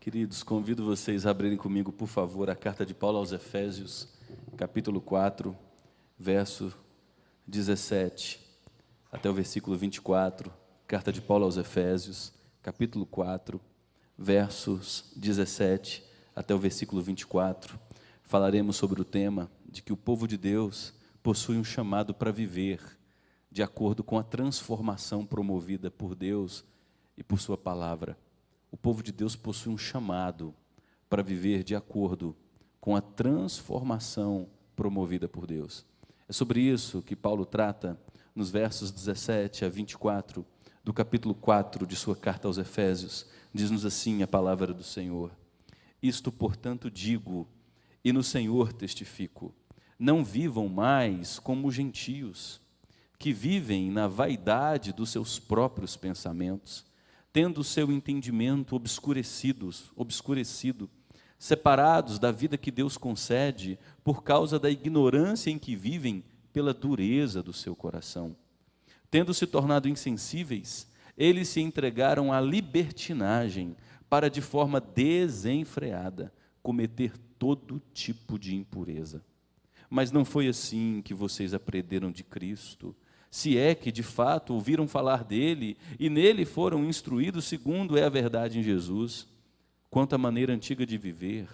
Queridos, convido vocês a abrirem comigo, por favor, a carta de Paulo aos Efésios, capítulo 4, verso 17, até o versículo 24. Carta de Paulo aos Efésios, capítulo 4, versos 17 até o versículo 24. Falaremos sobre o tema de que o povo de Deus possui um chamado para viver de acordo com a transformação promovida por Deus e por sua palavra. O povo de Deus possui um chamado para viver de acordo com a transformação promovida por Deus. É sobre isso que Paulo trata nos versos 17 a 24 do capítulo 4 de sua carta aos Efésios. Diz-nos assim a palavra do Senhor: Isto, portanto, digo, e no Senhor testifico, não vivam mais como gentios, que vivem na vaidade dos seus próprios pensamentos, tendo o seu entendimento obscurecido, separados da vida que Deus concede, por causa da ignorância em que vivem pela dureza do seu coração. Tendo se tornado insensíveis, eles se entregaram à libertinagem, para de forma desenfreada cometer todo tipo de impureza. Mas não foi assim que vocês aprenderam de Cristo, se é que de fato ouviram falar dele e nele foram instruídos segundo é a verdade em Jesus. Quanto à maneira antiga de viver,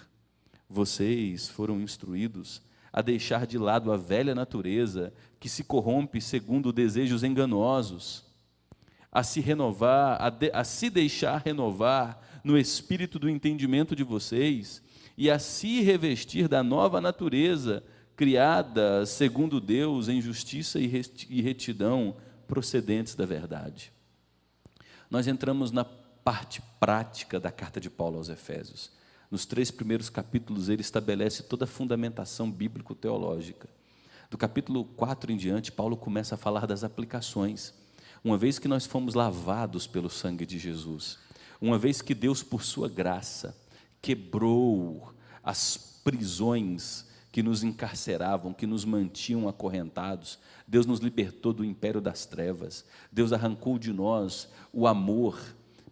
vocês foram instruídos a deixar de lado a velha natureza que se corrompe segundo desejos enganosos, a se deixar renovar no espírito do entendimento de vocês e a se revestir da nova natureza, criada segundo Deus em justiça e retidão procedentes da verdade. Nós entramos na parte prática da carta de Paulo aos Efésios. Nos 3 primeiros capítulos ele estabelece toda a fundamentação bíblico-teológica. Do capítulo 4 em diante, Paulo começa a falar das aplicações. Uma vez que nós fomos lavados pelo sangue de Jesus, uma vez que Deus, por sua graça, quebrou as prisões que nos encarceravam, que nos mantinham acorrentados, Deus nos libertou do império das trevas, Deus arrancou de nós o amor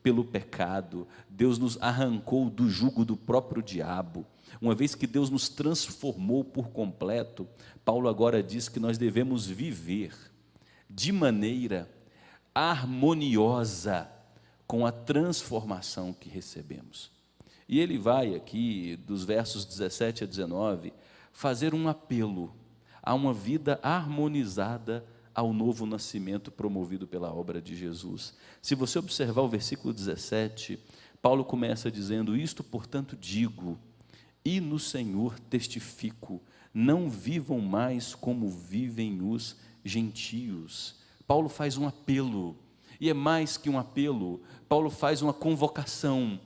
pelo pecado, Deus nos arrancou do jugo do próprio diabo. Uma vez que Deus nos transformou por completo, Paulo agora diz que nós devemos viver de maneira harmoniosa com a transformação que recebemos. E ele vai aqui, dos versos 17 a 19, fazer um apelo a uma vida harmonizada ao novo nascimento promovido pela obra de Jesus. Se você observar o versículo 17, Paulo começa dizendo: Isto, portanto, digo, e no Senhor testifico, não vivam mais como vivem os gentios. Paulo faz um apelo, e é mais que um apelo, Paulo faz uma convocação.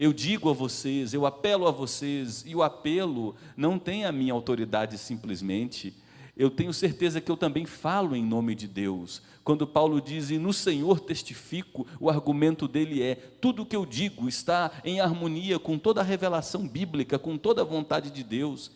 Eu digo a vocês, eu apelo a vocês, e o apelo não tem a minha autoridade simplesmente, eu tenho certeza que eu também falo em nome de Deus. Quando Paulo diz, e no Senhor testifico, o argumento dele é, tudo o que eu digo está em harmonia com toda a revelação bíblica, com toda a vontade de Deus.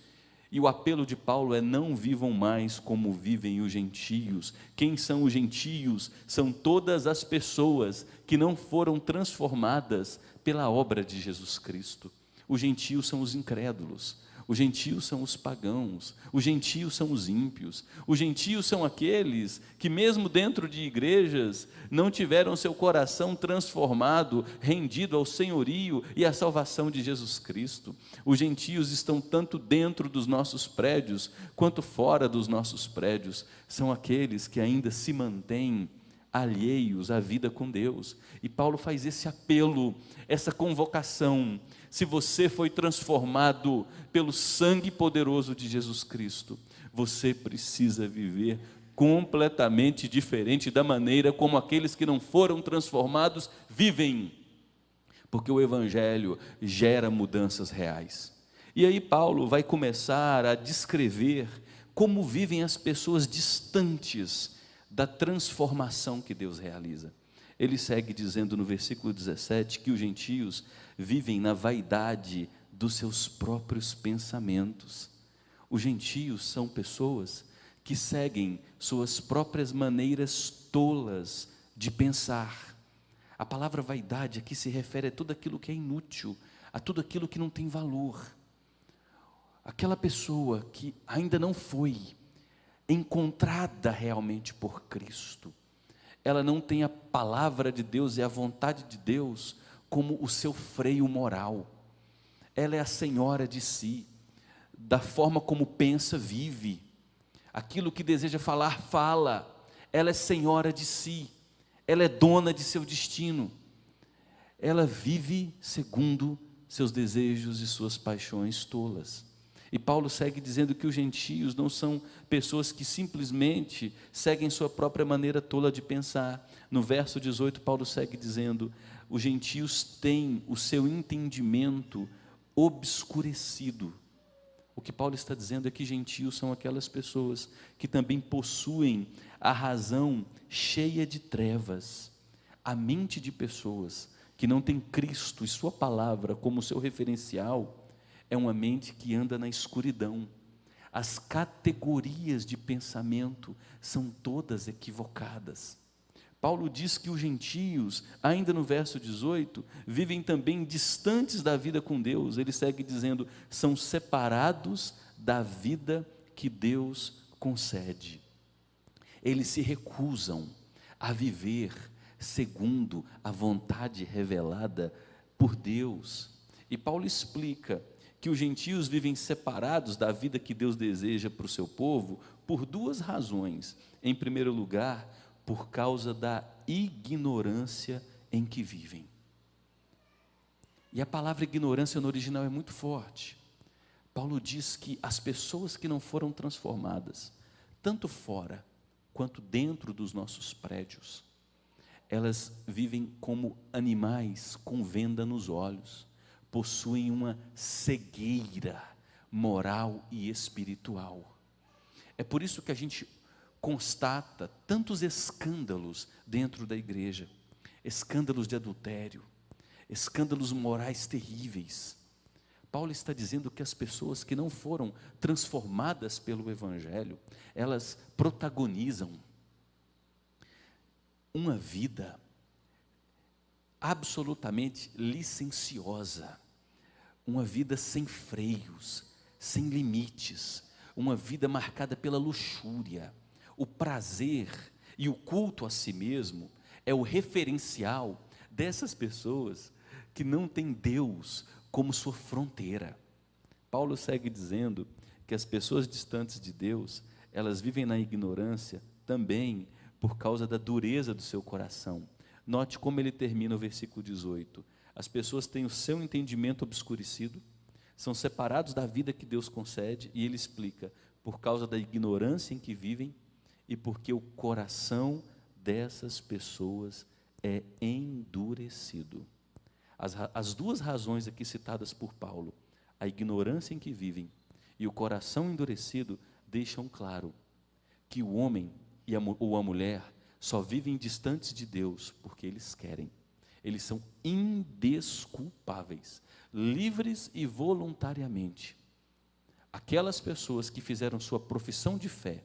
E o apelo de Paulo é, não vivam mais como vivem os gentios. Quem são os gentios? São todas as pessoas que não foram transformadas pela obra de Jesus Cristo. Os gentios são os incrédulos, os gentios são os pagãos, os gentios são os ímpios, os gentios são aqueles que mesmo dentro de igrejas não tiveram seu coração transformado, rendido ao senhorio e à salvação de Jesus Cristo. Os gentios estão tanto dentro dos nossos prédios quanto fora dos nossos prédios, são aqueles que ainda se mantêm alheios à vida com Deus. E Paulo faz esse apelo, essa convocação. Se você foi transformado pelo sangue poderoso de Jesus Cristo, você precisa viver completamente diferente da maneira como aqueles que não foram transformados vivem, porque o Evangelho gera mudanças reais. E aí Paulo vai começar a descrever como vivem as pessoas distantes da transformação que Deus realiza. Ele segue dizendo no versículo 17 que os gentios vivem na vaidade dos seus próprios pensamentos. Os gentios são pessoas que seguem suas próprias maneiras tolas de pensar. A palavra vaidade aqui se refere a tudo aquilo que é inútil, a tudo aquilo que não tem valor. Aquela pessoa que ainda não foi encontrada realmente por Cristo, ela não tem a palavra de Deus e a vontade de Deus como o seu freio moral. Ela é a senhora de si, da forma como pensa, vive. Aquilo que deseja falar, fala. Ela é senhora de si, ela é dona de seu destino. Ela vive segundo seus desejos e suas paixões tolas. E Paulo segue dizendo que os gentios não são pessoas que simplesmente seguem sua própria maneira tola de pensar. No verso 18, Paulo segue dizendo: os gentios têm o seu entendimento obscurecido. O que Paulo está dizendo é que gentios são aquelas pessoas que também possuem a razão cheia de trevas. A mente de pessoas que não têm Cristo e sua palavra como seu referencial é uma mente que anda na escuridão. As categorias de pensamento são todas equivocadas. Paulo diz que os gentios, ainda no verso 18, vivem também distantes da vida com Deus. Ele segue dizendo: são separados da vida que Deus concede. Eles se recusam a viver segundo a vontade revelada por Deus. E Paulo explica que os gentios vivem separados da vida que Deus deseja para o seu povo por duas razões. Em primeiro lugar, por causa da ignorância em que vivem. E a palavra ignorância no original é muito forte. Paulo diz que as pessoas que não foram transformadas, tanto fora quanto dentro dos nossos prédios, elas vivem como animais com venda nos olhos, possuem uma cegueira moral e espiritual. É por isso que a gente constata tantos escândalos dentro da igreja, escândalos de adultério, escândalos morais terríveis. Paulo está dizendo que as pessoas que não foram transformadas pelo Evangelho, elas protagonizam uma vida absolutamente licenciosa, uma vida sem freios, sem limites, uma vida marcada pela luxúria. O prazer e o culto a si mesmo é o referencial dessas pessoas que não têm Deus como sua fronteira. Paulo segue dizendo que as pessoas distantes de Deus, elas vivem na ignorância também por causa da dureza do seu coração. Note como ele termina o versículo 18. As pessoas têm o seu entendimento obscurecido, são separados da vida que Deus concede, e ele explica, por causa da ignorância em que vivem, e porque o coração dessas pessoas é endurecido. As duas razões aqui citadas por Paulo, a ignorância em que vivem e o coração endurecido, deixam claro que o homem ou a mulher só vivem distantes de Deus porque eles querem. Eles são indesculpáveis, livres e voluntariamente. Aquelas pessoas que fizeram sua profissão de fé,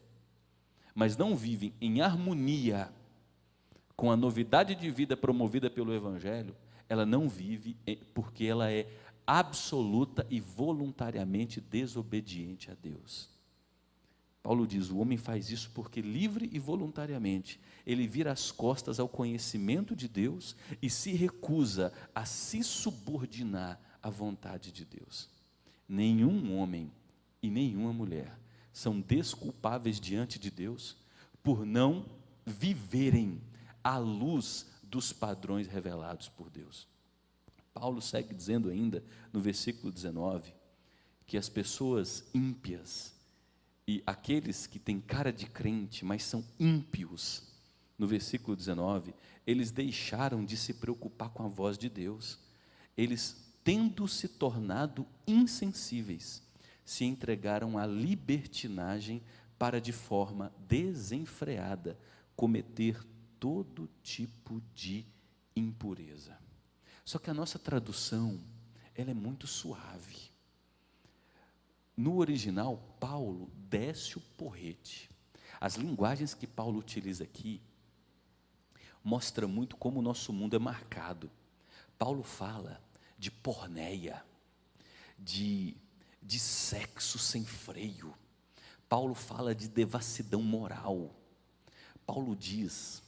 mas não vivem em harmonia com a novidade de vida promovida pelo Evangelho, ela não vive porque ela é absoluta e voluntariamente desobediente a Deus. Paulo diz: o homem faz isso porque livre e voluntariamente ele vira as costas ao conhecimento de Deus e se recusa a se subordinar à vontade de Deus. Nenhum homem e nenhuma mulher são desculpáveis diante de Deus por não viverem à luz dos padrões revelados por Deus. Paulo segue dizendo ainda no versículo 19 que as pessoas ímpias e aqueles que têm cara de crente, mas são ímpios, no versículo 19, eles deixaram de se preocupar com a voz de Deus. Eles, tendo se tornado insensíveis, se entregaram à libertinagem para, de forma desenfreada, cometer todo tipo de impureza. Só que a nossa tradução, ela é muito suave. No original, Paulo desce o porrete. As linguagens que Paulo utiliza aqui mostra muito como o nosso mundo é marcado. Paulo fala de porneia, de sexo sem freio. Paulo fala de devassidão moral. Paulo diz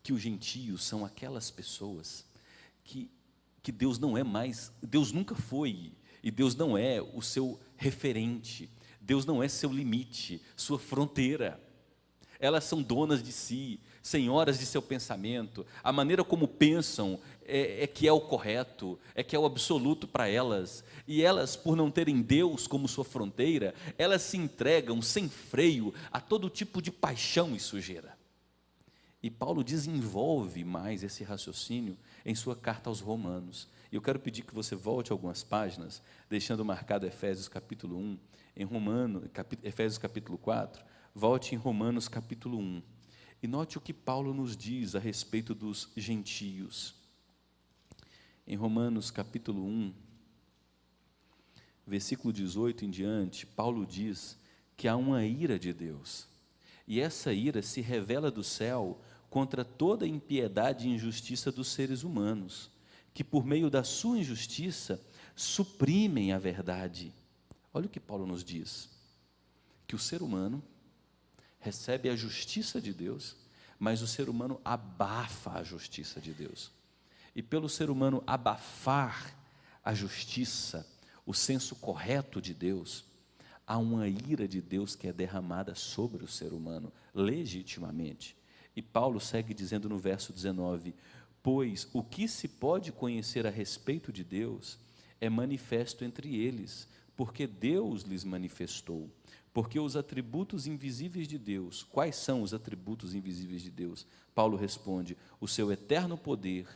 que os gentios são aquelas pessoas que Deus não é mais, Deus nunca foi, e Deus não é o seu referente, Deus não é seu limite, sua fronteira. Elas são donas de si, senhoras de seu pensamento, a maneira como pensam é que é o correto, é que é o absoluto para elas, e elas, por não terem Deus como sua fronteira, elas se entregam sem freio a todo tipo de paixão e sujeira. E Paulo desenvolve mais esse raciocínio em sua carta aos Romanos. E eu quero pedir que você volte algumas páginas, deixando marcado Efésios capítulo 1, Efésios capítulo 4, volte em Romanos capítulo 1. E note o que Paulo nos diz a respeito dos gentios. Em Romanos capítulo 1, versículo 18 em diante, Paulo diz que há uma ira de Deus. E essa ira se revela do céu contra toda a impiedade e injustiça dos seres humanos, que por meio da sua injustiça suprimem a verdade. Olha o que Paulo nos diz, que o ser humano recebe a justiça de Deus, mas o ser humano abafa a justiça de Deus. E pelo ser humano abafar a justiça, o senso correto de Deus, há uma ira de Deus que é derramada sobre o ser humano, legitimamente. E Paulo segue dizendo no verso 19, pois o que se pode conhecer a respeito de Deus é manifesto entre eles, porque Deus lhes manifestou. Porque os atributos invisíveis de Deus, quais são os atributos invisíveis de Deus? Paulo responde, o seu eterno poder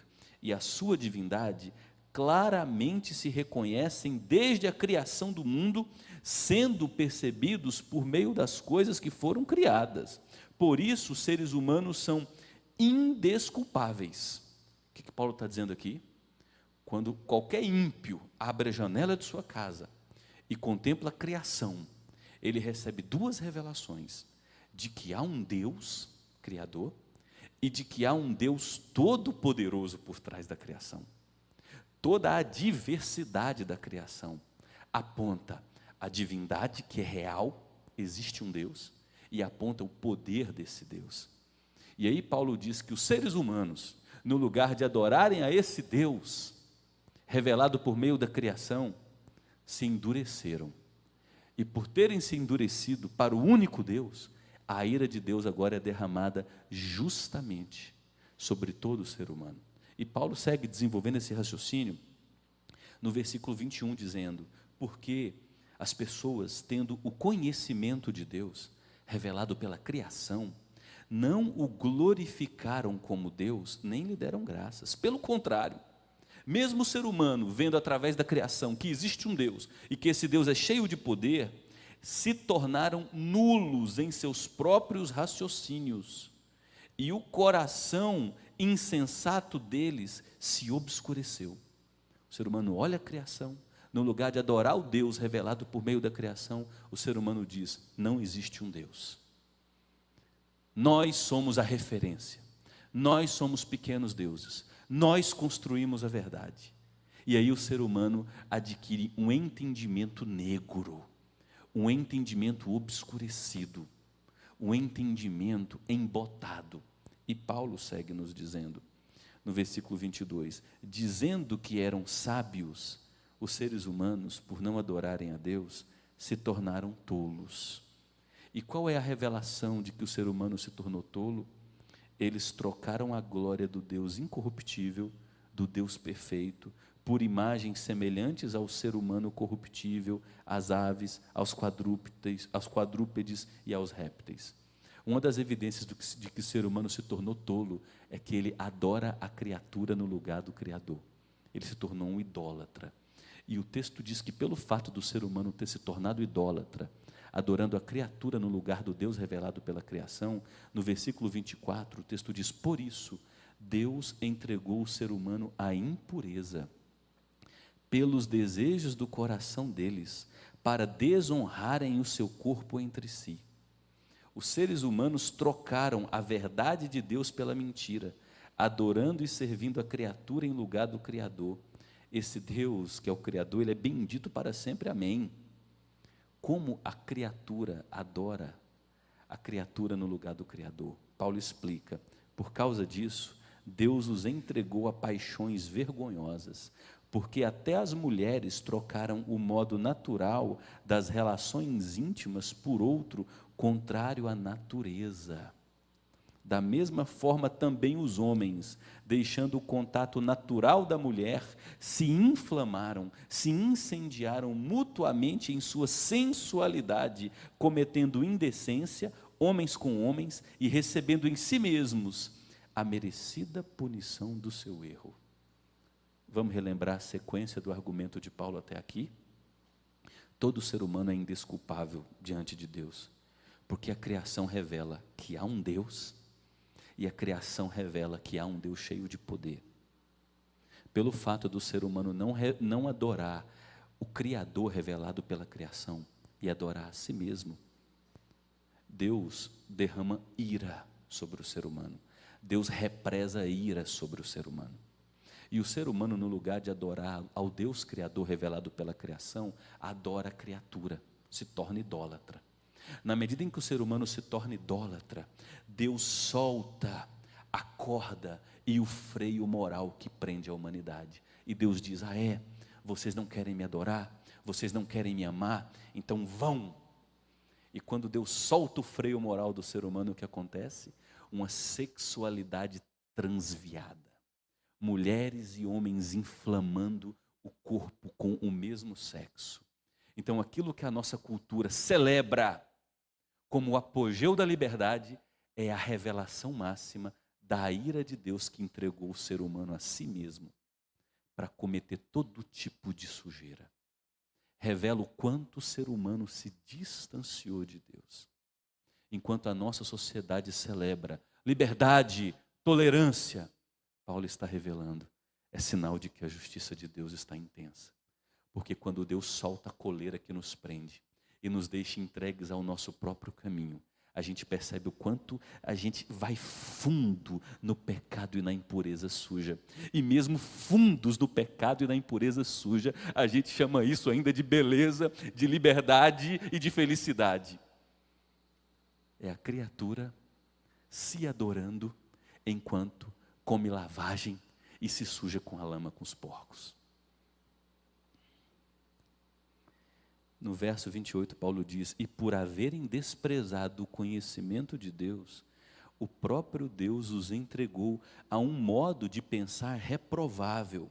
e a sua divindade claramente se reconhecem desde a criação do mundo, sendo percebidos por meio das coisas que foram criadas. Por isso, os seres humanos são indesculpáveis. O que Paulo está dizendo aqui? Quando qualquer ímpio abre a janela de sua casa e contempla a criação, ele recebe duas revelações, de que há um Deus Criador e de que há um Deus Todo-Poderoso por trás da criação. Toda a diversidade da criação aponta a divindade que é real, existe um Deus, e aponta o poder desse Deus. E aí Paulo diz que os seres humanos, no lugar de adorarem a esse Deus, revelado por meio da criação, se endureceram. E por terem se endurecido para o único Deus, a ira de Deus agora é derramada justamente sobre todo o ser humano. E Paulo segue desenvolvendo esse raciocínio no versículo 21, dizendo, porque as pessoas, tendo o conhecimento de Deus, revelado pela criação, não o glorificaram como Deus, nem lhe deram graças. Pelo contrário, mesmo o ser humano, vendo através da criação que existe um Deus, e que esse Deus é cheio de poder, se tornaram nulos em seus próprios raciocínios, e o coração insensato deles se obscureceu. O ser humano olha a criação, no lugar de adorar o Deus revelado por meio da criação, o ser humano diz, não existe um Deus. Nós somos a referência, nós somos pequenos deuses, nós construímos a verdade. E aí o ser humano adquire um entendimento negro, um entendimento obscurecido, um entendimento embotado. E Paulo segue nos dizendo, no versículo 22, dizendo que eram sábios, os seres humanos, por não adorarem a Deus, se tornaram tolos. E qual é a revelação de que o ser humano se tornou tolo? Eles trocaram a glória do Deus incorruptível, do Deus perfeito, por imagens semelhantes ao ser humano corruptível, às aves, aos quadrúpedes e aos répteis. Uma das evidências de que o ser humano se tornou tolo é que ele adora a criatura no lugar do Criador. Ele se tornou um idólatra. E o texto diz que pelo fato do ser humano ter se tornado idólatra, adorando a criatura no lugar do Deus revelado pela criação, no versículo 24, o texto diz, por isso, Deus entregou o ser humano à impureza, pelos desejos do coração deles, para desonrarem o seu corpo entre si. Os seres humanos trocaram a verdade de Deus pela mentira, adorando e servindo a criatura em lugar do Criador. esse Deus que é o Criador, Ele é bendito para sempre, amém. Como a criatura adora a criatura no lugar do Criador? Paulo explica, por causa disso, Deus os entregou a paixões vergonhosas, porque até as mulheres trocaram o modo natural das relações íntimas por outro, contrário à natureza. Da mesma forma também os homens, deixando o contato natural da mulher, se inflamaram, se incendiaram mutuamente em sua sensualidade, cometendo indecência, homens com homens, e recebendo em si mesmos a merecida punição do seu erro. Vamos relembrar a sequência do argumento de Paulo até aqui? Todo ser humano é indesculpável diante de Deus, porque a criação revela que há um Deus, e a criação revela que há um Deus cheio de poder. Pelo fato do ser humano não adorar o Criador revelado pela criação e adorar a si mesmo, Deus derrama ira sobre o ser humano. Deus represa a ira sobre o ser humano. E o ser humano, no lugar de adorar ao Deus Criador revelado pela criação, adora a criatura, se torna idólatra. Na medida em que o ser humano se torna idólatra, Deus solta a corda e o freio moral que prende a humanidade. E Deus diz: vocês não querem me adorar? Vocês não querem me amar? Então vão. E quando Deus solta o freio moral do ser humano, o que acontece? Uma sexualidade transviada. Mulheres e homens inflamando o corpo com o mesmo sexo. Então aquilo que a nossa cultura celebra como o apogeu da liberdade, é a revelação máxima da ira de Deus que entregou o ser humano a si mesmo para cometer todo tipo de sujeira. Revela o quanto o ser humano se distanciou de Deus. Enquanto a nossa sociedade celebra liberdade, tolerância, Paulo está revelando, é sinal de que a justiça de Deus está intensa. Porque quando Deus solta a coleira que nos prende e nos deixa entregues ao nosso próprio caminho, a gente percebe o quanto a gente vai fundo no pecado e na impureza suja. E mesmo fundos no pecado e na impureza suja, a gente chama isso ainda de beleza, de liberdade e de felicidade. É a criatura se adorando enquanto come lavagem e se suja com a lama com os porcos. No verso 28, Paulo diz: e por haverem desprezado o conhecimento de Deus, o próprio Deus os entregou a um modo de pensar reprovável,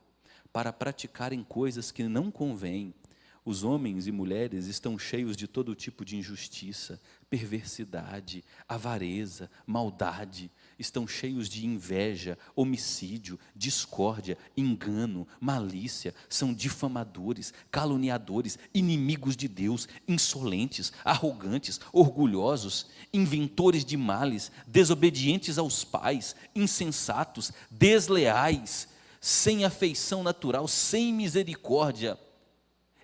para praticarem coisas que não convêm. Os homens e mulheres estão cheios de todo tipo de injustiça, perversidade, avareza, maldade. Estão cheios de inveja, homicídio, discórdia, engano, malícia. São difamadores, caluniadores, inimigos de Deus, insolentes, arrogantes, orgulhosos, inventores de males, desobedientes aos pais, insensatos, desleais, sem afeição natural, sem misericórdia.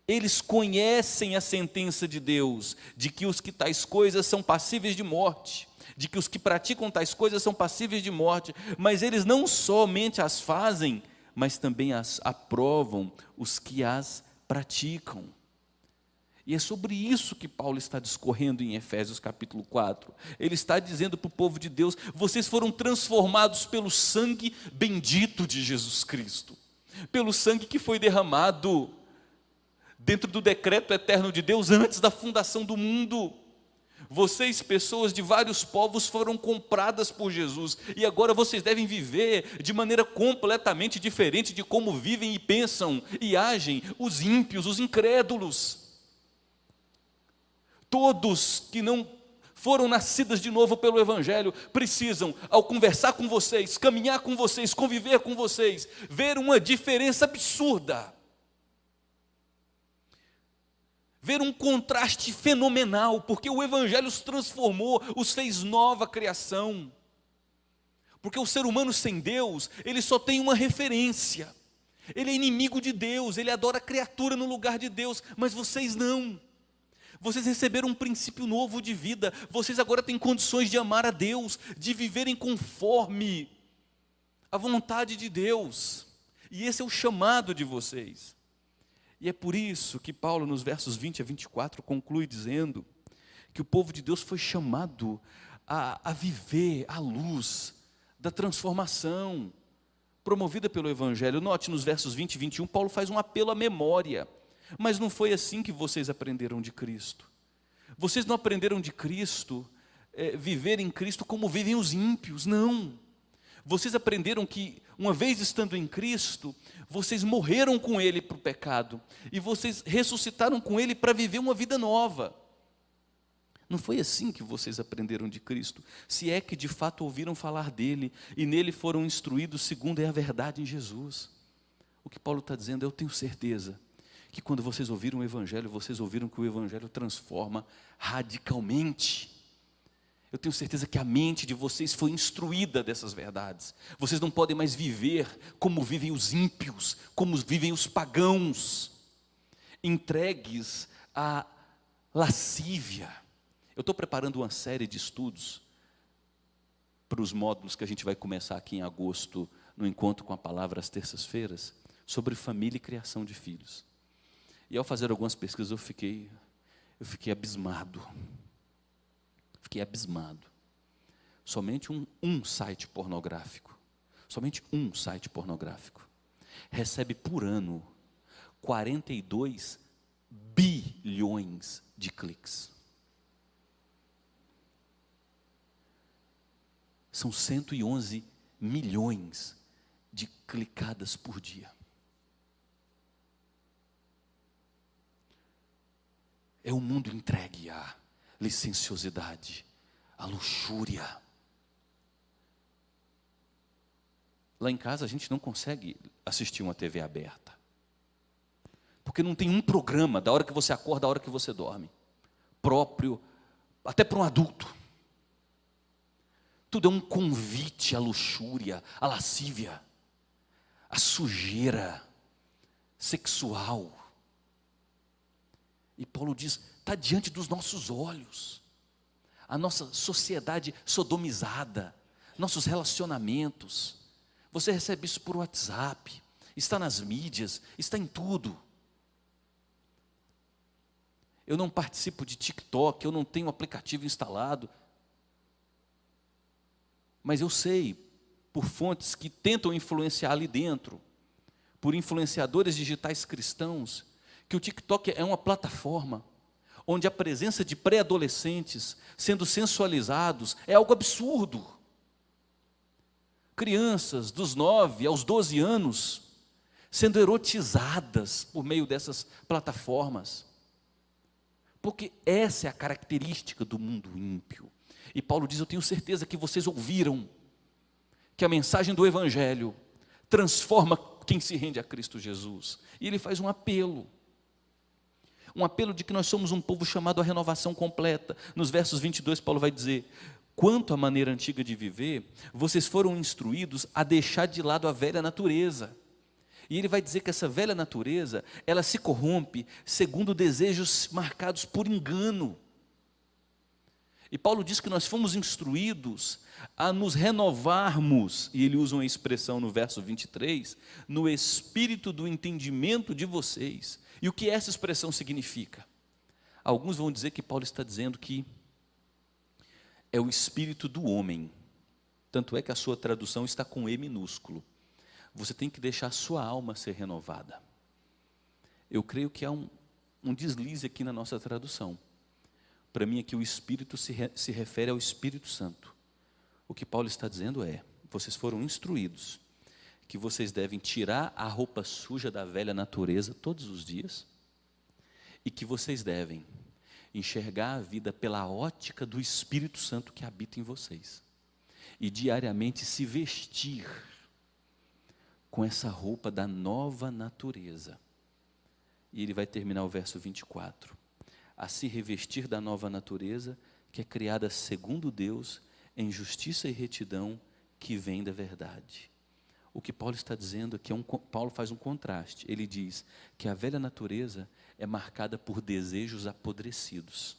Eles conhecem a sentença de Deus, de que os que tais coisas são passíveis de morte, de que os que praticam tais coisas são passíveis de morte, mas eles não somente as fazem, mas também as aprovam, os que as praticam. E é sobre isso que Paulo está discorrendo em Efésios capítulo 4. Ele está dizendo para o povo de Deus: vocês foram transformados pelo sangue bendito de Jesus Cristo, pelo sangue que foi derramado dentro do decreto eterno de Deus antes da fundação do mundo. Vocês, pessoas de vários povos, foram compradas por Jesus, e agora vocês devem viver de maneira completamente diferente de como vivem e pensam e agem os ímpios, os incrédulos. Todos que não foram nascidas de novo pelo Evangelho precisam, ao conversar com vocês, caminhar com vocês, conviver com vocês, ver uma diferença absurda. Ver um contraste fenomenal, porque o Evangelho os transformou, os fez nova criação. Porque o ser humano sem Deus, ele só tem uma referência. Ele é inimigo de Deus, ele adora a criatura no lugar de Deus, mas vocês não. Vocês receberam um princípio novo de vida, vocês agora têm condições de amar a Deus, de viverem conforme a vontade de Deus. E esse é o chamado de vocês. E é por isso que Paulo, nos versos 20 a 24, conclui dizendo que o povo de Deus foi chamado a viver a luz da transformação promovida pelo Evangelho. Note, nos versos 20 e 21, Paulo faz um apelo à memória. Mas não foi assim que vocês aprenderam de Cristo. Vocês não aprenderam de Cristo, viver em Cristo como vivem os ímpios, não. Vocês aprenderam que, uma vez estando em Cristo, vocês morreram com Ele para o pecado, e vocês ressuscitaram com Ele para viver uma vida nova. Não foi assim que vocês aprenderam de Cristo, se é que de fato ouviram falar dele, e nele foram instruídos segundo é a verdade em Jesus. O que Paulo está dizendo, eu tenho certeza, que quando vocês ouviram o Evangelho, vocês ouviram que o Evangelho transforma radicalmente. Eu tenho certeza que a mente de vocês foi instruída dessas verdades. Vocês não podem mais viver como vivem os ímpios, como vivem os pagãos, entregues à lascívia. Eu estou preparando uma série de estudos para os módulos que a gente vai começar aqui em agosto, no Encontro com a Palavra, às terças-feiras, sobre família e criação de filhos. E ao fazer algumas pesquisas eu fiquei abismado. Fiquei abismado. Somente um site pornográfico, recebe por ano 42 bilhões de cliques. São 111 milhões de clicadas por dia. É um mundo entregue à licenciosidade, à luxúria. Lá em casa a gente não consegue assistir uma TV aberta, porque não tem um programa da hora que você acorda à hora que você dorme, próprio, até para um adulto. Tudo é um convite à luxúria, à lascívia, à sujeira sexual. E Paulo diz, está diante dos nossos olhos, a nossa sociedade sodomizada, nossos relacionamentos. Você recebe isso por WhatsApp, está nas mídias, está em tudo. Eu não participo de TikTok, eu não tenho aplicativo instalado, mas eu sei, por fontes que tentam influenciar ali dentro, por influenciadores digitais cristãos, que o TikTok é uma plataforma onde a presença de pré-adolescentes sendo sensualizados é algo absurdo. Crianças dos 9 aos 12 anos sendo erotizadas por meio dessas plataformas. Porque essa é a característica do mundo ímpio. E Paulo diz, eu tenho certeza que vocês ouviram que a mensagem do Evangelho transforma quem se rende a Cristo Jesus. E ele faz um apelo de que nós somos um povo chamado à renovação completa. Nos versos 22, Paulo vai dizer, quanto à maneira antiga de viver, vocês foram instruídos a deixar de lado a velha natureza. E ele vai dizer que essa velha natureza, ela se corrompe segundo desejos marcados por engano. E Paulo diz que nós fomos instruídos a nos renovarmos, e ele usa uma expressão no verso 23, no espírito do entendimento de vocês. E o que essa expressão significa? Alguns vão dizer que Paulo está dizendo que é o espírito do homem. Tanto é que a sua tradução está com E minúsculo. Você tem que deixar a sua alma ser renovada. Eu creio que há um deslize aqui na nossa tradução. Para mim aqui o Espírito se refere ao Espírito Santo. O que Paulo está dizendo é, vocês foram instruídos que vocês devem tirar a roupa suja da velha natureza todos os dias e que vocês devem enxergar a vida pela ótica do Espírito Santo que habita em vocês e diariamente se vestir com essa roupa da nova natureza. E ele vai terminar o verso 24. A se revestir da nova natureza, que é criada segundo Deus, em justiça e retidão, que vem da verdade. O que Paulo está dizendo aqui, Paulo faz um contraste. Ele diz que a velha natureza é marcada por desejos apodrecidos.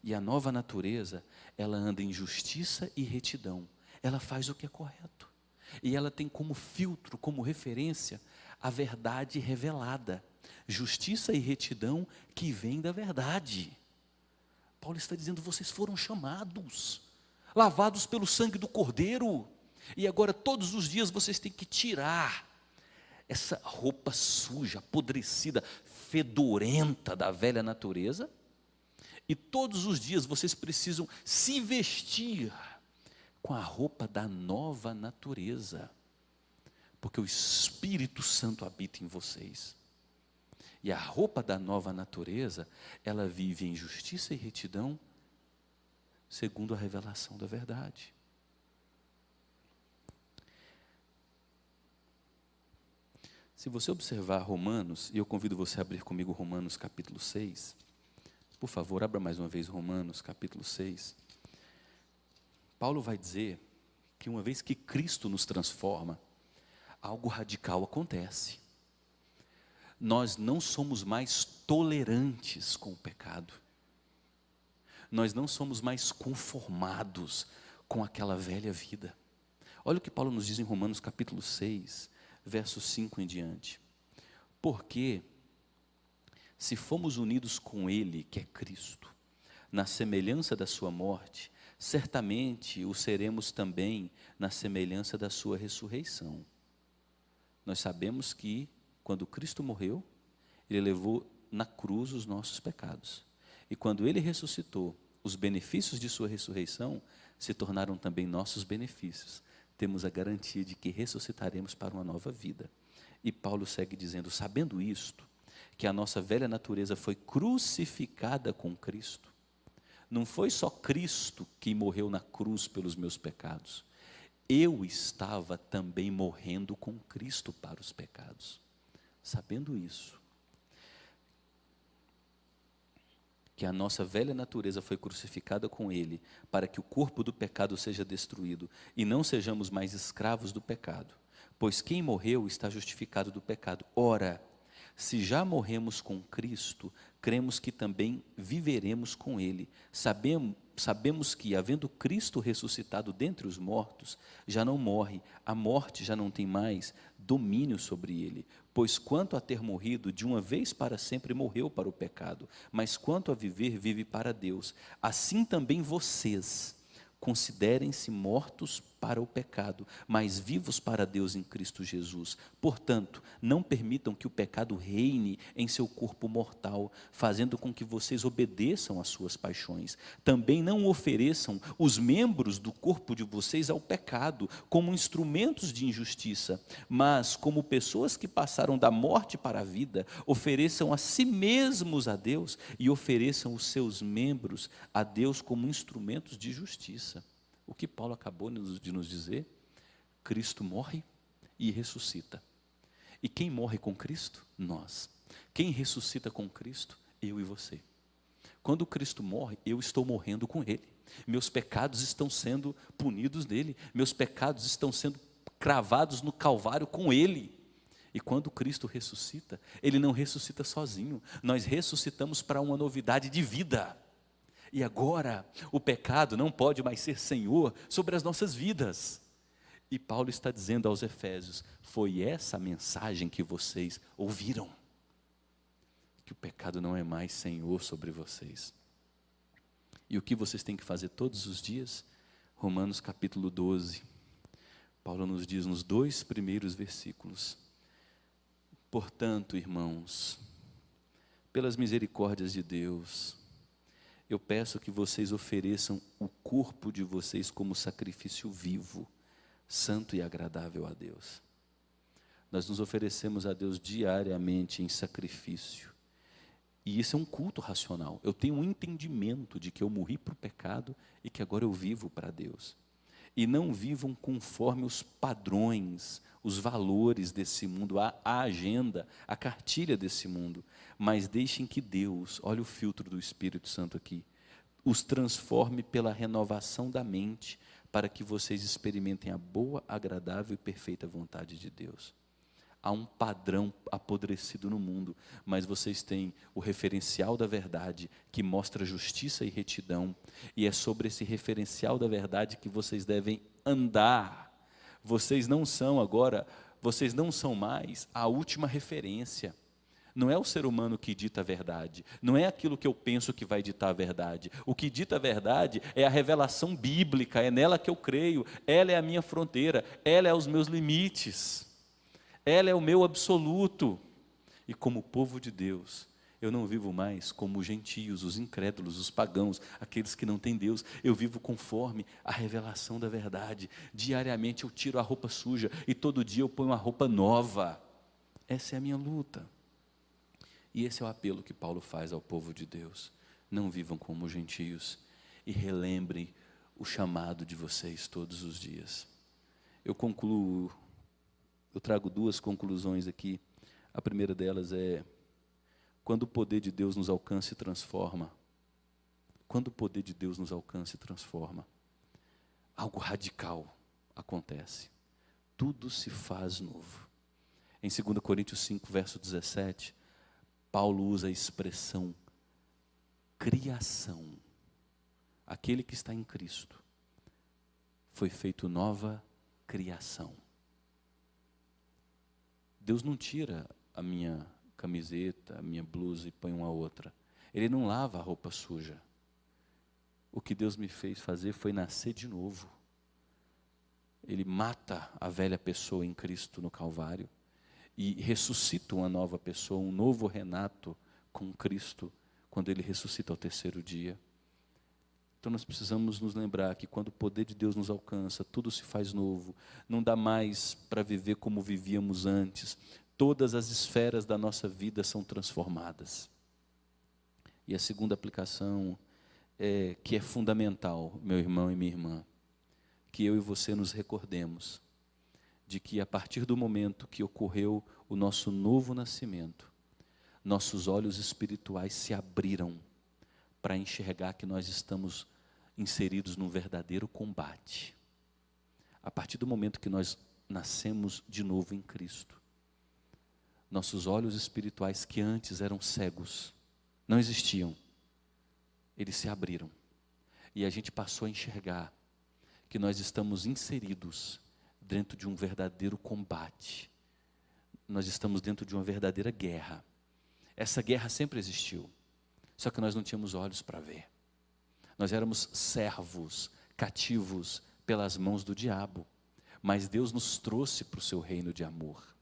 E a nova natureza, ela anda em justiça e retidão. Ela faz o que é correto. E ela tem como filtro, como referência, a verdade revelada. Justiça e retidão que vem da verdade. Paulo está dizendo, vocês foram chamados, lavados pelo sangue do Cordeiro, e agora todos os dias vocês têm que tirar essa roupa suja, apodrecida, fedorenta da velha natureza, e todos os dias vocês precisam se vestir com a roupa da nova natureza, porque o Espírito Santo habita em vocês. E a roupa da nova natureza, ela vive em justiça e retidão, segundo a revelação da verdade. Se você observar Romanos, e eu convido você a abrir comigo Romanos capítulo 6, por favor, abra mais uma vez Romanos capítulo 6. Paulo vai dizer que uma vez que Cristo nos transforma, algo radical acontece. Nós não somos mais tolerantes com o pecado. Nós não somos mais conformados com aquela velha vida. Olha o que Paulo nos diz em Romanos capítulo 6, verso 5 em diante. Porque, se fomos unidos com Ele, que é Cristo, na semelhança da sua morte, certamente o seremos também na semelhança da sua ressurreição. Nós sabemos que, quando Cristo morreu, Ele levou na cruz os nossos pecados. E quando Ele ressuscitou, os benefícios de sua ressurreição se tornaram também nossos benefícios. Temos a garantia de que ressuscitaremos para uma nova vida. E Paulo segue dizendo, sabendo isto, que a nossa velha natureza foi crucificada com Cristo. Não foi só Cristo que morreu na cruz pelos meus pecados. Eu estava também morrendo com Cristo para os pecados. Sabendo isso, que a nossa velha natureza foi crucificada com Ele, para que o corpo do pecado seja destruído, e não sejamos mais escravos do pecado. Pois quem morreu está justificado do pecado. Ora, se já morremos com Cristo, cremos que também viveremos com Ele. Sabemos que, havendo Cristo ressuscitado dentre os mortos, já não morre, a morte já não tem mais domínio sobre ele. Pois quanto a ter morrido, de uma vez para sempre morreu para o pecado, mas quanto a viver, vive para Deus. Assim também vocês, considerem-se mortos para o pecado, mas vivos para Deus em Cristo Jesus. Portanto, não permitam que o pecado reine em seu corpo mortal, fazendo com que vocês obedeçam às suas paixões. Também não ofereçam os membros do corpo de vocês ao pecado, como instrumentos de injustiça, mas como pessoas que passaram da morte para a vida, ofereçam a si mesmos a Deus e ofereçam os seus membros a Deus como instrumentos de justiça. O que Paulo acabou de nos dizer, Cristo morre e ressuscita. E quem morre com Cristo? Nós. Quem ressuscita com Cristo? Eu e você. Quando Cristo morre, eu estou morrendo com Ele. Meus pecados estão sendo punidos nele. Meus pecados estão sendo cravados no Calvário com Ele. E quando Cristo ressuscita, Ele não ressuscita sozinho. Nós ressuscitamos para uma novidade de vida. E agora, o pecado não pode mais ser senhor sobre as nossas vidas. E Paulo está dizendo aos Efésios, foi essa a mensagem que vocês ouviram. Que o pecado não é mais senhor sobre vocês. E o que vocês têm que fazer todos os dias? Romanos capítulo 12. Paulo nos diz nos 2 primeiros versículos. Portanto, irmãos, pelas misericórdias de Deus, eu peço que vocês ofereçam o corpo de vocês como sacrifício vivo, santo e agradável a Deus. Nós nos oferecemos a Deus diariamente em sacrifício. E isso é um culto racional. Eu tenho um entendimento de que eu morri para o pecado e que agora eu vivo para Deus. E não vivam conforme os padrões, os valores desse mundo, a agenda, a cartilha desse mundo. Mas deixem que Deus, olha o filtro do Espírito Santo aqui, os transforme pela renovação da mente, para que vocês experimentem a boa, agradável e perfeita vontade de Deus. Há um padrão apodrecido no mundo, mas vocês têm o referencial da verdade, que mostra justiça e retidão, e é sobre esse referencial da verdade que vocês devem andar. Vocês não são agora, vocês não são mais a última referência. Não é o ser humano que dita a verdade, não é aquilo que eu penso que vai ditar a verdade. O que dita a verdade é a revelação bíblica, é nela que eu creio, ela é a minha fronteira, ela é os meus limites, ela é o meu absoluto. E como povo de Deus, eu não vivo mais como os gentios, os incrédulos, os pagãos, aqueles que não têm Deus. Eu vivo conforme a revelação da verdade. Diariamente eu tiro a roupa suja e todo dia eu ponho uma roupa nova. Essa é a minha luta. E esse é o apelo que Paulo faz ao povo de Deus. Não vivam como gentios e relembrem o chamado de vocês todos os dias. Eu trago duas conclusões aqui. A primeira delas é: quando o poder de Deus nos alcança e transforma, quando o poder de Deus nos alcança e transforma, algo radical acontece. Tudo se faz novo. Em 2 Coríntios 5, verso 17, Paulo usa a expressão criação. Aquele que está em Cristo foi feito nova criação. Deus não tira a minha camiseta, a minha blusa e põe uma outra. Ele não lava a roupa suja. O que Deus me fez fazer foi nascer de novo. Ele mata a velha pessoa em Cristo no Calvário e ressuscita uma nova pessoa, um novo Renato com Cristo, quando Ele ressuscita ao terceiro dia. Então nós precisamos nos lembrar que quando o poder de Deus nos alcança, tudo se faz novo, não dá mais para viver como vivíamos antes, todas as esferas da nossa vida são transformadas. E a segunda aplicação, que é fundamental, meu irmão e minha irmã, que eu e você nos recordemos de que a partir do momento que ocorreu o nosso novo nascimento, nossos olhos espirituais se abriram para enxergar que nós estamos inseridos num verdadeiro combate. A partir do momento que nós nascemos de novo em Cristo, nossos olhos espirituais que antes eram cegos, não existiam, eles se abriram. E a gente passou a enxergar que nós estamos inseridos dentro de um verdadeiro combate. Nós estamos dentro de uma verdadeira guerra. Essa guerra sempre existiu, só que nós não tínhamos olhos para ver. Nós éramos servos, cativos pelas mãos do diabo, mas Deus nos trouxe para o seu reino de amor.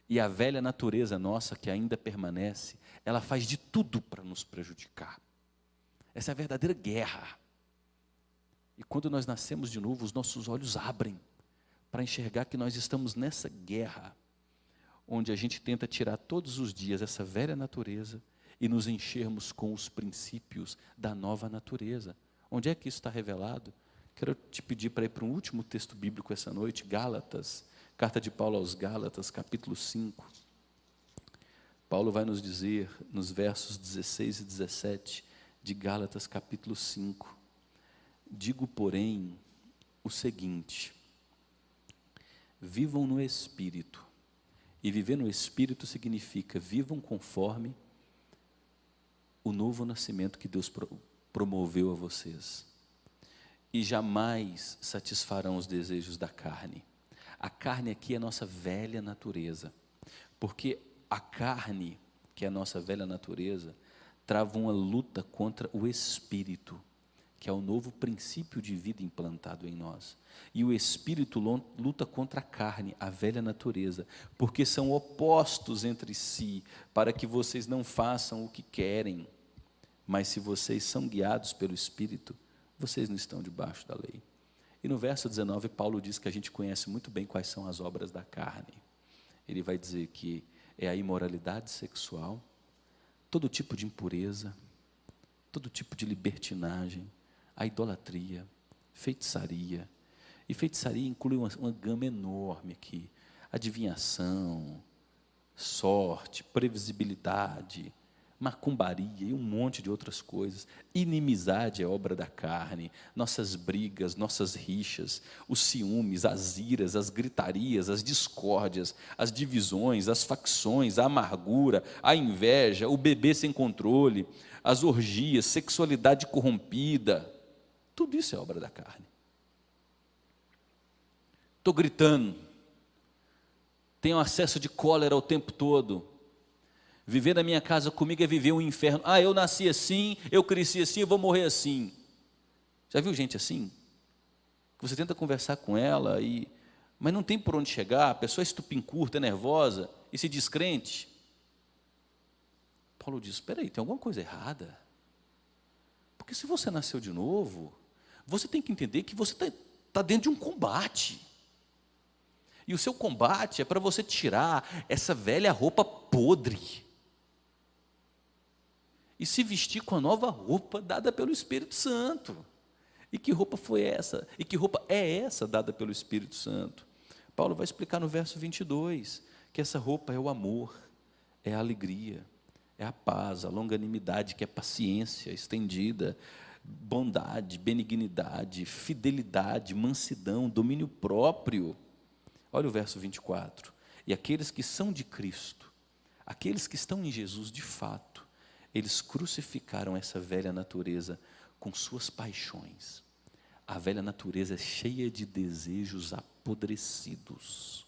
E a velha natureza nossa, que ainda permanece, ela faz de tudo para nos prejudicar. Essa é a verdadeira guerra. E quando nós nascemos de novo, os nossos olhos abrem para enxergar que nós estamos nessa guerra, onde a gente tenta tirar todos os dias essa velha natureza e nos enchermos com os princípios da nova natureza. Onde é que isso está revelado? Quero te pedir para ir para um último texto bíblico essa noite, Gálatas, carta de Paulo aos Gálatas, capítulo 5. Paulo vai nos dizer, nos versos 16 e 17 de Gálatas, capítulo 5, digo, porém, o seguinte: vivam no Espírito. E viver no Espírito significa vivam conforme o novo nascimento que Deus promoveu a vocês. E jamais satisfarão os desejos da carne. A carne aqui é a nossa velha natureza. Porque a carne, que é a nossa velha natureza, trava uma luta contra o Espírito, que é o novo princípio de vida implantado em nós. E o Espírito luta contra a carne, a velha natureza, porque são opostos entre si, para que vocês não façam o que querem. Mas se vocês são guiados pelo Espírito, vocês não estão debaixo da lei. E no verso 19, Paulo diz que a gente conhece muito bem quais são as obras da carne. Ele vai dizer que é a imoralidade sexual, todo tipo de impureza, todo tipo de libertinagem, a idolatria, feitiçaria. E feitiçaria inclui uma gama enorme aqui: adivinhação, sorte, previsibilidade, macumbaria e um monte de outras coisas. Inimizade é obra da carne, nossas brigas, nossas rixas, os ciúmes, as iras, as gritarias, as discórdias, as divisões, as facções, a amargura, a inveja, o beber sem controle, as orgias, sexualidade corrompida. Tudo isso é obra da carne. estou gritando, tenho acesso de cólera o tempo todo, viver na minha casa comigo é viver um inferno. Ah, eu nasci assim, eu cresci assim, eu vou morrer assim. Já viu gente assim? Que você tenta conversar com ela, mas não tem por onde chegar, a pessoa é estupim-curta, é nervosa e se descrente. Paulo diz, espera aí, tem alguma coisa errada. Porque se você nasceu de novo, você tem que entender que você está dentro de um combate. E o seu combate é para você tirar essa velha roupa podre e se vestir com a nova roupa dada pelo Espírito Santo. E que roupa foi essa? E que roupa é essa dada pelo Espírito Santo? Paulo vai explicar no verso 22 que essa roupa é o amor, é a alegria, é a paz, a longanimidade, que é paciência estendida, bondade, benignidade, fidelidade, mansidão, domínio próprio. Olha o verso 24. E aqueles que são de Cristo, aqueles que estão em Jesus de fato, eles crucificaram essa velha natureza com suas paixões. A velha natureza é cheia de desejos apodrecidos.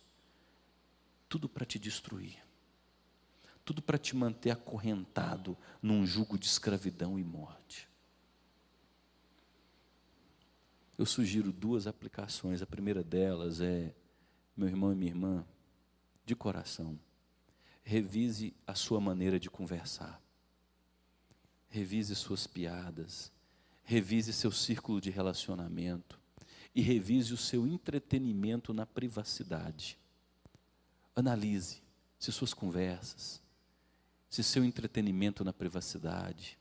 Tudo para te destruir. Tudo para te manter acorrentado num jugo de escravidão e morte. Eu sugiro 2 aplicações. A primeira delas é, meu irmão e minha irmã, de coração, revise a sua maneira de conversar. Revise suas piadas, revise seu círculo de relacionamento e revise o seu entretenimento na privacidade. Analise se suas conversas, se seu entretenimento na privacidade,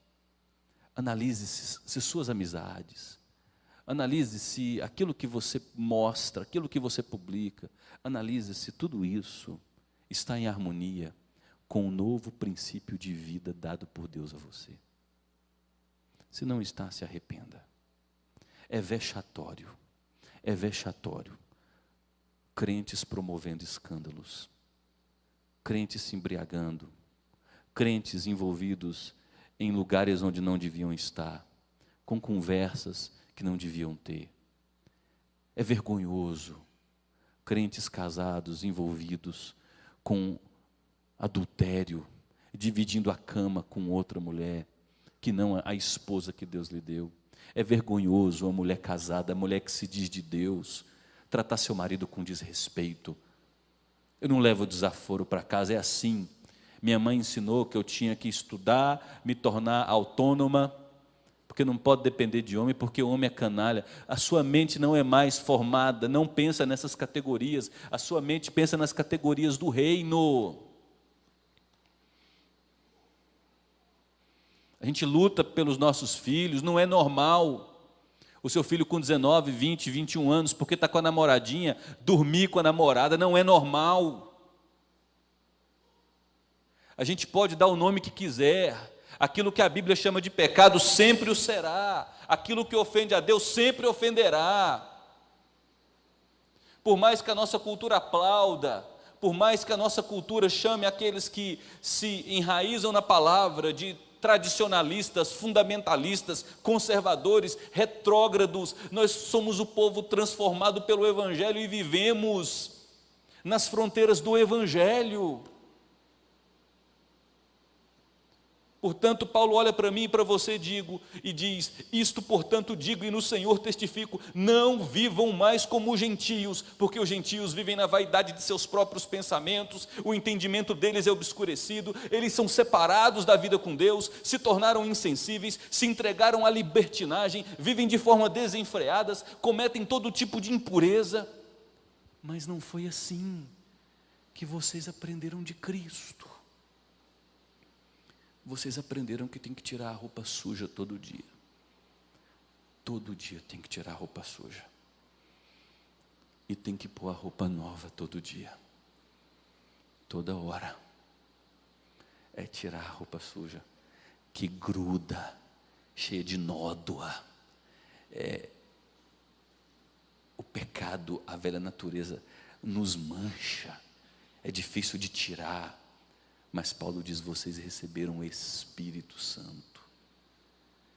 analise se suas amizades, analise se aquilo que você mostra, aquilo que você publica, analise se tudo isso está em harmonia com o novo princípio de vida dado por Deus a você. Se não está, se arrependa. É vexatório, crentes promovendo escândalos, crentes se embriagando, crentes envolvidos em lugares onde não deviam estar, com conversas que não deviam ter. É vergonhoso, crentes casados envolvidos com adultério, dividindo a cama com outra mulher, que não a esposa que Deus lhe deu. É vergonhoso a mulher casada, a mulher que se diz de Deus, tratar seu marido com desrespeito. Eu não levo desaforo para casa, é assim. Minha mãe ensinou que eu tinha que estudar, me tornar autônoma, porque não pode depender de homem, porque o homem é canalha. A sua mente não é mais formada, não pensa nessas categorias, a sua mente pensa nas categorias do reino. A gente luta pelos nossos filhos, não é normal o seu filho com 19, 20, 21 anos, porque está com a namoradinha, dormir com a namorada, não é normal. A gente pode dar o nome que quiser, aquilo que a Bíblia chama de pecado sempre o será, aquilo que ofende a Deus sempre ofenderá. Por mais que a nossa cultura aplauda, por mais que a nossa cultura chame aqueles que se enraizam na palavra de tradicionalistas, fundamentalistas, conservadores, retrógrados, nós somos o povo transformado pelo Evangelho e vivemos nas fronteiras do Evangelho. Portanto, Paulo olha para mim e para você e diz, isto portanto digo e no Senhor testifico, não vivam mais como os gentios, porque os gentios vivem na vaidade de seus próprios pensamentos, o entendimento deles é obscurecido, eles são separados da vida com Deus, se tornaram insensíveis, se entregaram à libertinagem, vivem de forma desenfreadas, cometem todo tipo de impureza, mas não foi assim que vocês aprenderam de Cristo. Vocês aprenderam que tem que tirar a roupa suja todo dia. Todo dia tem que tirar a roupa suja. E tem que pôr a roupa nova todo dia. Toda hora. É tirar a roupa suja, que gruda, cheia de nódoa. O pecado, a velha natureza, nos mancha. É difícil de tirar. Mas Paulo diz, vocês receberam o Espírito Santo.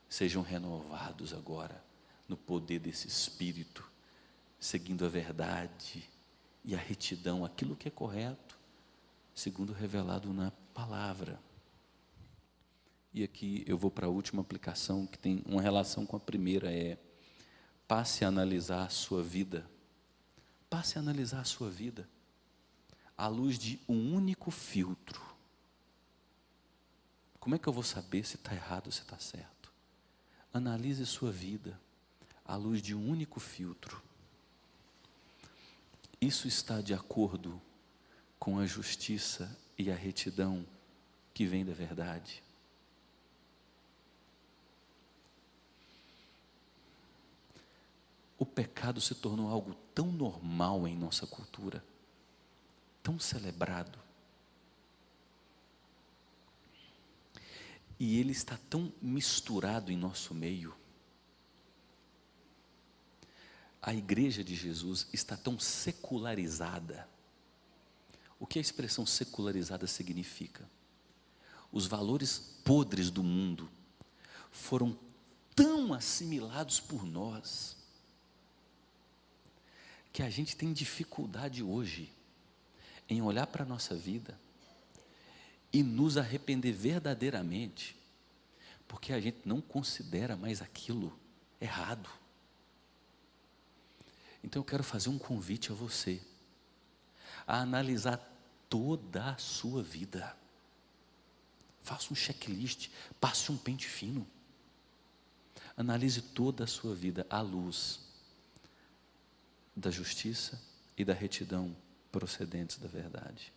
Sejam renovados agora no poder desse Espírito. seguindo a verdade e a retidão, aquilo que é correto, segundo revelado na palavra. E aqui eu vou para a última aplicação, que tem uma relação com a primeira, passe a analisar a sua vida. Passe a analisar a sua vida à luz de um único filtro. Como é que eu vou saber se está errado ou se está certo? Analise sua vida à luz de um único filtro. Isso está de acordo com a justiça e a retidão que vem da verdade? O pecado se tornou algo tão normal em nossa cultura, tão celebrado, e ele está tão misturado em nosso meio. A igreja de Jesus está tão secularizada. O que a expressão secularizada significa? Os valores podres do mundo foram tão assimilados por nós, que a gente tem dificuldade hoje em olhar para a nossa vida e nos arrepender verdadeiramente, porque a gente não considera mais aquilo errado. Então eu quero fazer um convite a você, a analisar toda a sua vida. Faça um checklist, passe um pente fino. Analise toda a sua vida à luz da justiça e da retidão procedentes da verdade.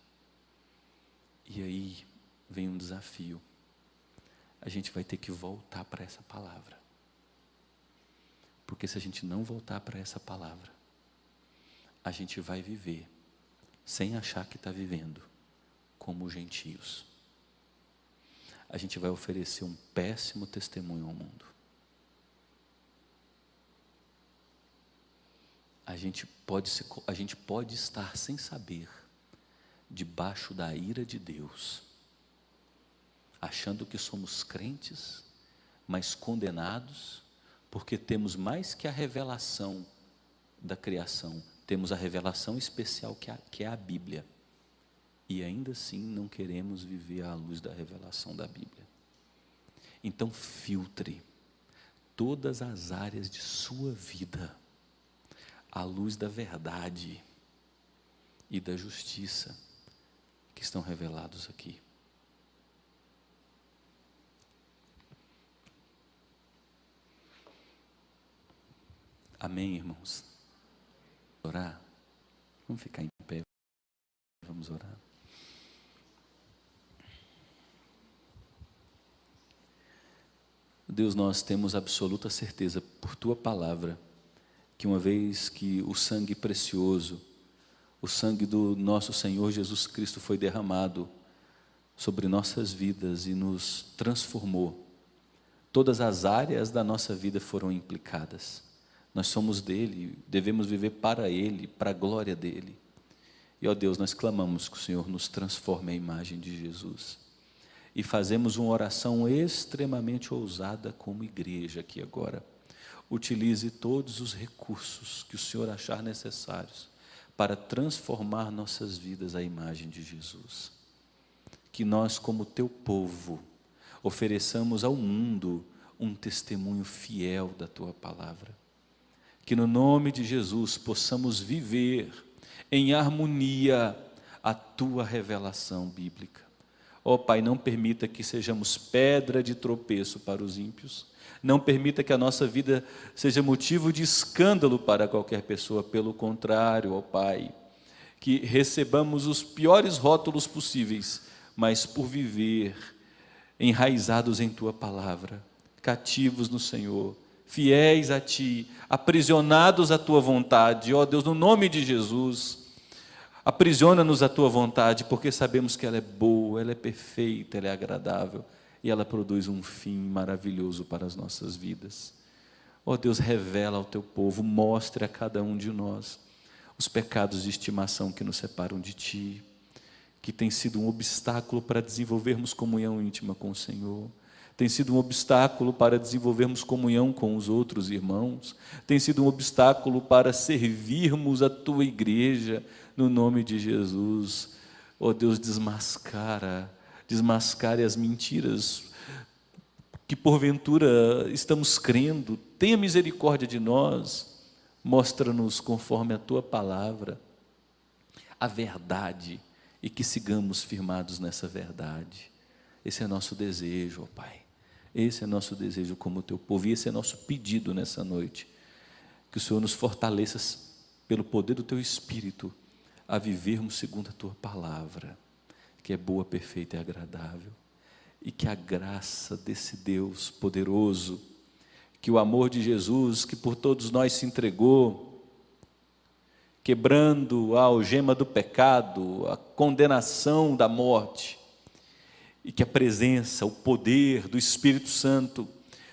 E aí vem um desafio. A gente vai ter que voltar para essa palavra. Porque se a gente não voltar para essa palavra, a gente vai viver sem achar que está vivendo como os gentios. A gente vai oferecer um péssimo testemunho ao mundo. A gente pode estar sem saber debaixo da ira de Deus, achando que somos crentes, mas condenados, porque temos mais que a revelação da criação, temos a revelação especial que é a Bíblia, e ainda assim não queremos viver à luz da revelação da Bíblia. Então filtre todas as áreas de sua vida à luz da verdade e da justiça que estão revelados aqui. Amém, irmãos? Orar? Vamos ficar em pé, vamos orar. Deus, nós temos absoluta certeza por Tua palavra, que uma vez que o sangue precioso, o sangue do nosso Senhor Jesus Cristo foi derramado sobre nossas vidas e nos transformou, todas as áreas da nossa vida foram implicadas. Nós somos dele, devemos viver para ele, para a glória dele. E ó Deus, nós clamamos que o Senhor nos transforme à imagem de Jesus. E fazemos uma oração extremamente ousada como igreja aqui agora. Utilize todos os recursos que o Senhor achar necessários para transformar nossas vidas à imagem de Jesus. Que nós, como teu povo, ofereçamos ao mundo um testemunho fiel da tua palavra. Que no nome de Jesus possamos viver em harmonia a tua revelação bíblica. Ó Pai, não permita que sejamos pedra de tropeço para os ímpios. Não permita que a nossa vida seja motivo de escândalo para qualquer pessoa. Pelo contrário, ó Pai, que recebamos os piores rótulos possíveis, mas por viver enraizados em Tua palavra, cativos no Senhor, fiéis a Ti, aprisionados à Tua vontade. Ó Deus, no nome de Jesus, aprisiona-nos à Tua vontade, porque sabemos que ela é boa, ela é perfeita, ela é agradável, e ela produz um fim maravilhoso para as nossas vidas. Ó Deus, revela ao Teu povo, mostre a cada um de nós os pecados de estimação que nos separam de Ti, que tem sido um obstáculo para desenvolvermos comunhão íntima com o Senhor, tem sido um obstáculo para desenvolvermos comunhão com os outros irmãos, tem sido um obstáculo para servirmos a tua igreja, no nome de Jesus. Ó Deus, desmascare as mentiras que porventura estamos crendo. Tenha misericórdia de nós, mostra-nos conforme a tua palavra a verdade e que sigamos firmados nessa verdade. Esse é nosso desejo, ó Pai. Esse é nosso desejo como teu povo, e esse é nosso pedido nessa noite. Que o Senhor nos fortaleça pelo poder do teu Espírito a vivermos segundo a tua palavra, que é boa, perfeita e agradável. E que a graça desse Deus poderoso, que o amor de Jesus, que por todos nós se entregou, quebrando a algema do pecado, a condenação da morte, e que a presença, o poder do Espírito Santo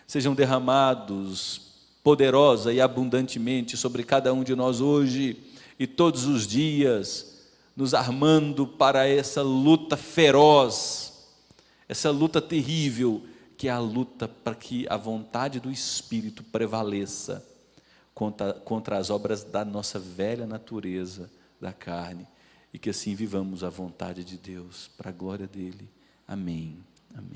sejam derramados poderosa e abundantemente sobre cada um de nós hoje e todos os dias, nos armando para essa luta feroz, essa luta terrível, que é a luta para que a vontade do Espírito prevaleça contra as obras da nossa velha natureza, da carne, e que assim vivamos a vontade de Deus, para a glória dEle. Amém. Amém.